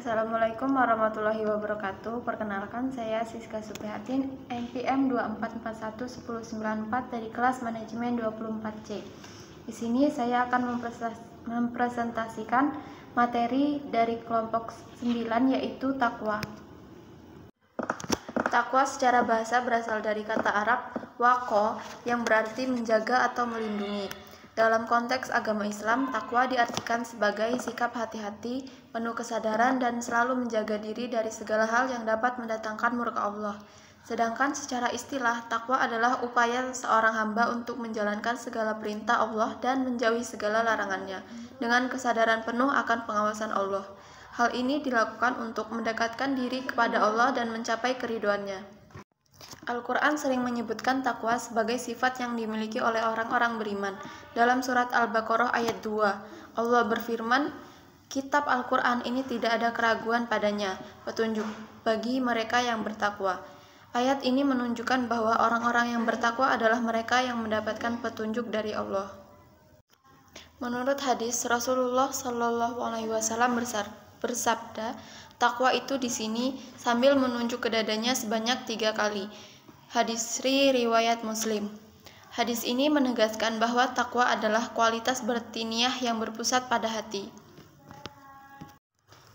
Assalamualaikum warahmatullahi wabarakatuh. Perkenalkan, saya Siska Suprihatin, NPM 24411094 dari kelas manajemen 24C. Di sini saya akan mempresentasikan materi dari kelompok 9, yaitu takwa. Takwa secara bahasa berasal dari kata Arab waqo yang berarti menjaga atau melindungi. Dalam konteks agama Islam, takwa diartikan sebagai sikap hati-hati, penuh kesadaran, dan selalu menjaga diri dari segala hal yang dapat mendatangkan murka Allah. Sedangkan secara istilah, takwa adalah upaya seorang hamba untuk menjalankan segala perintah Allah dan menjauhi segala larangannya, dengan kesadaran penuh akan pengawasan Allah. Hal ini dilakukan untuk mendekatkan diri kepada Allah dan mencapai keridhoannya. Al-Quran sering menyebutkan takwa sebagai sifat yang dimiliki oleh orang-orang beriman. Dalam surat Al-Baqarah ayat 2, Allah berfirman, "Kitab Al-Quran ini tidak ada keraguan padanya, petunjuk bagi mereka yang bertakwa." Ayat ini menunjukkan bahwa orang-orang yang bertakwa adalah mereka yang mendapatkan petunjuk dari Allah. Menurut hadis, Rasulullah SAW bersabda, takwa itu di sini sambil menunjuk ke dadanya sebanyak 3 kali. Hadis riwayat Muslim. Hadis ini menegaskan bahwa takwa adalah kualitas batiniah yang berpusat pada hati.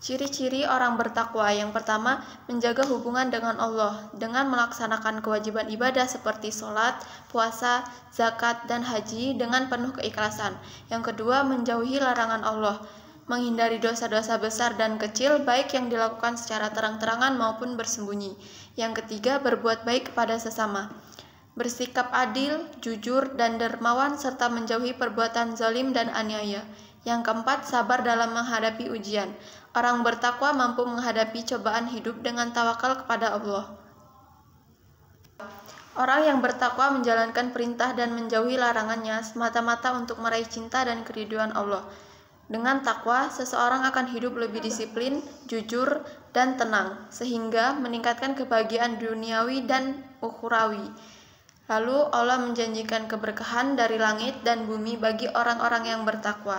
Ciri-ciri orang bertakwa: yang pertama, menjaga hubungan dengan Allah dengan melaksanakan kewajiban ibadah seperti sholat, puasa, zakat, dan haji dengan penuh keikhlasan. Yang kedua, menjauhi larangan Allah, menghindari dosa-dosa besar dan kecil, baik yang dilakukan secara terang-terangan maupun bersembunyi. Yang ketiga, berbuat baik kepada sesama, bersikap adil, jujur, dan dermawan, serta menjauhi perbuatan zalim dan aniaya. Yang keempat, sabar dalam menghadapi ujian. Orang bertakwa mampu menghadapi cobaan hidup dengan tawakal kepada Allah. Orang yang bertakwa menjalankan perintah dan menjauhi larangannya semata-mata untuk meraih cinta dan keridhaan Allah. Dengan takwa, seseorang akan hidup lebih disiplin, jujur, dan tenang, sehingga meningkatkan kebahagiaan duniawi dan ukhrawi. Lalu Allah menjanjikan keberkahan dari langit dan bumi bagi orang-orang yang bertakwa.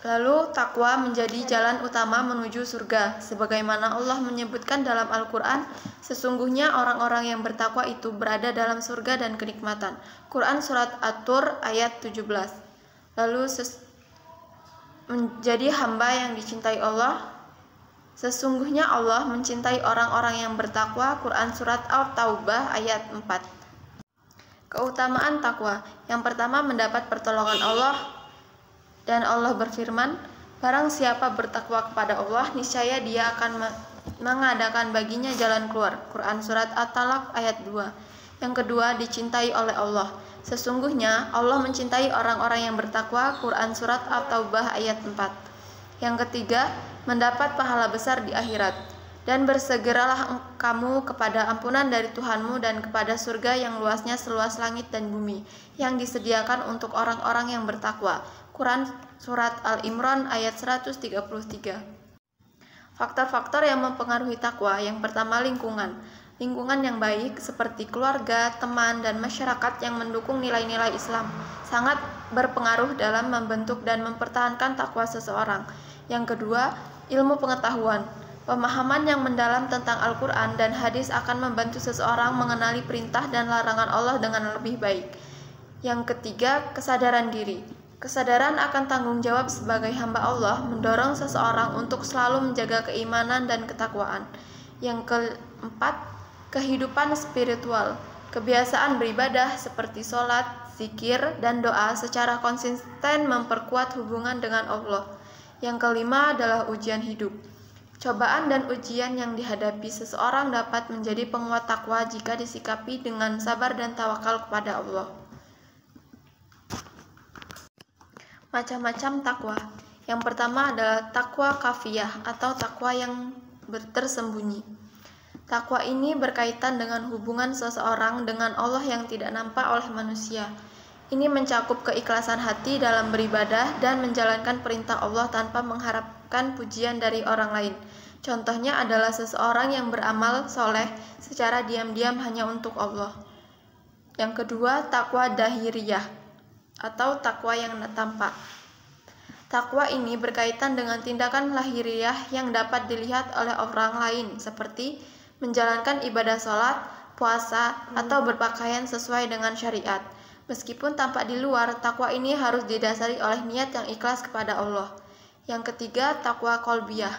Lalu takwa menjadi jalan utama menuju surga, sebagaimana Allah menyebutkan dalam Al-Quran, sesungguhnya orang-orang yang bertakwa itu berada dalam surga dan kenikmatan. Quran Surat At-Tur ayat 17. Lalu menjadi hamba yang dicintai Allah. Sesungguhnya Allah mencintai orang-orang yang bertakwa. Quran Surat At-Taubah ayat 4. Keutamaan takwa: yang pertama, mendapat pertolongan Allah. Dan Allah berfirman, barang siapa bertakwa kepada Allah, niscaya dia akan mengadakan baginya jalan keluar. Quran Surat At-Talaq ayat 2. Yang kedua, dicintai oleh Allah. Sesungguhnya Allah mencintai orang-orang yang bertakwa. Quran Surat At-Taubah ayat 4. Yang ketiga, mendapat pahala besar di akhirat. Dan bersegeralah kamu kepada ampunan dari Tuhanmu dan kepada surga yang luasnya seluas langit dan bumi, yang disediakan untuk orang-orang yang bertakwa. Quran Surat Al-Imran ayat 133. Faktor-faktor yang mempengaruhi takwa: yang pertama, lingkungan. Lingkungan yang baik seperti keluarga, teman, dan masyarakat yang mendukung nilai-nilai Islam sangat berpengaruh dalam membentuk dan mempertahankan takwa seseorang. Yang kedua, ilmu pengetahuan. Pemahaman yang mendalam tentang Al-Quran dan hadis akan membantu seseorang mengenali perintah dan larangan Allah dengan lebih baik. Yang ketiga, kesadaran diri. Kesadaran akan tanggung jawab sebagai hamba Allah mendorong seseorang untuk selalu menjaga keimanan dan ketakwaan. Yang keempat, kehidupan spiritual. Kebiasaan beribadah seperti sholat, zikir, dan doa secara konsisten memperkuat hubungan dengan Allah. Yang kelima adalah ujian hidup. Cobaan dan ujian yang dihadapi seseorang dapat menjadi penguat takwa jika disikapi dengan sabar dan tawakal kepada Allah. Macam-macam takwa. Yang pertama adalah takwa kafiyah atau takwa yang tersembunyi. Takwa ini berkaitan dengan hubungan seseorang dengan Allah yang tidak nampak oleh manusia. Ini mencakup keikhlasan hati dalam beribadah dan menjalankan perintah Allah tanpa mengharapkan pujian dari orang lain. Contohnya adalah seseorang yang beramal soleh secara diam-diam hanya untuk Allah. Yang kedua, takwa dahiriyah atau takwa yang tampak. Takwa ini berkaitan dengan tindakan lahiriah yang dapat dilihat oleh orang lain, seperti menjalankan ibadah sholat, puasa, atau berpakaian sesuai dengan syariat. Meskipun tampak di luar, takwa ini harus didasari oleh niat yang ikhlas kepada Allah. Yang ketiga, takwa qalbiyah.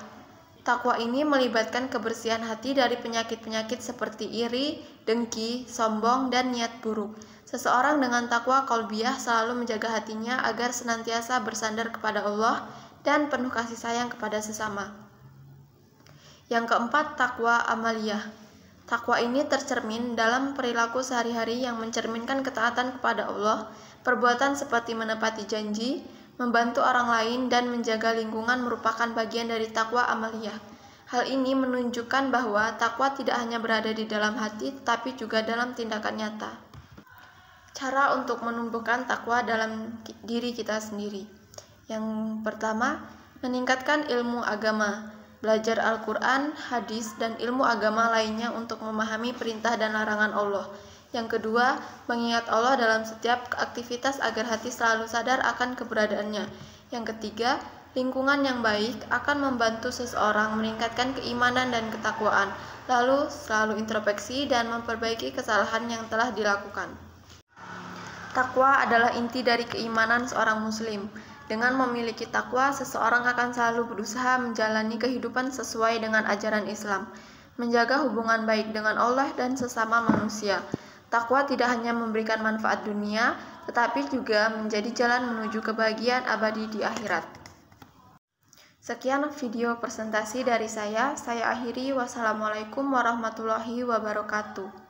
Takwa ini melibatkan kebersihan hati dari penyakit-penyakit seperti iri, dengki, sombong, dan niat buruk. Seseorang dengan takwa qalbiyah selalu menjaga hatinya agar senantiasa bersandar kepada Allah dan penuh kasih sayang kepada sesama. Yang keempat, takwa amaliyah. Takwa ini tercermin dalam perilaku sehari-hari yang mencerminkan ketaatan kepada Allah, perbuatan seperti menepati janji, membantu orang lain, dan menjaga lingkungan merupakan bagian dari takwa amaliyah. Hal ini menunjukkan bahwa takwa tidak hanya berada di dalam hati, tetapi juga dalam tindakan nyata. Cara untuk menumbuhkan takwa dalam diri kita sendiri. Yang pertama, meningkatkan ilmu agama, belajar Al-Quran, hadis, dan ilmu agama lainnya untuk memahami perintah dan larangan Allah. Yang kedua, mengingat Allah dalam setiap aktivitas agar hati selalu sadar akan keberadaannya. Yang ketiga, lingkungan yang baik akan membantu seseorang meningkatkan keimanan dan ketakwaan, lalu selalu introspeksi dan memperbaiki kesalahan yang telah dilakukan. Takwa adalah inti dari keimanan seorang muslim. Dengan memiliki takwa, seseorang akan selalu berusaha menjalani kehidupan sesuai dengan ajaran Islam, menjaga hubungan baik dengan Allah dan sesama manusia. Takwa tidak hanya memberikan manfaat dunia, tetapi juga menjadi jalan menuju kebahagiaan abadi di akhirat. Sekian video presentasi dari saya akhiri. Wassalamualaikum warahmatullahi wabarakatuh.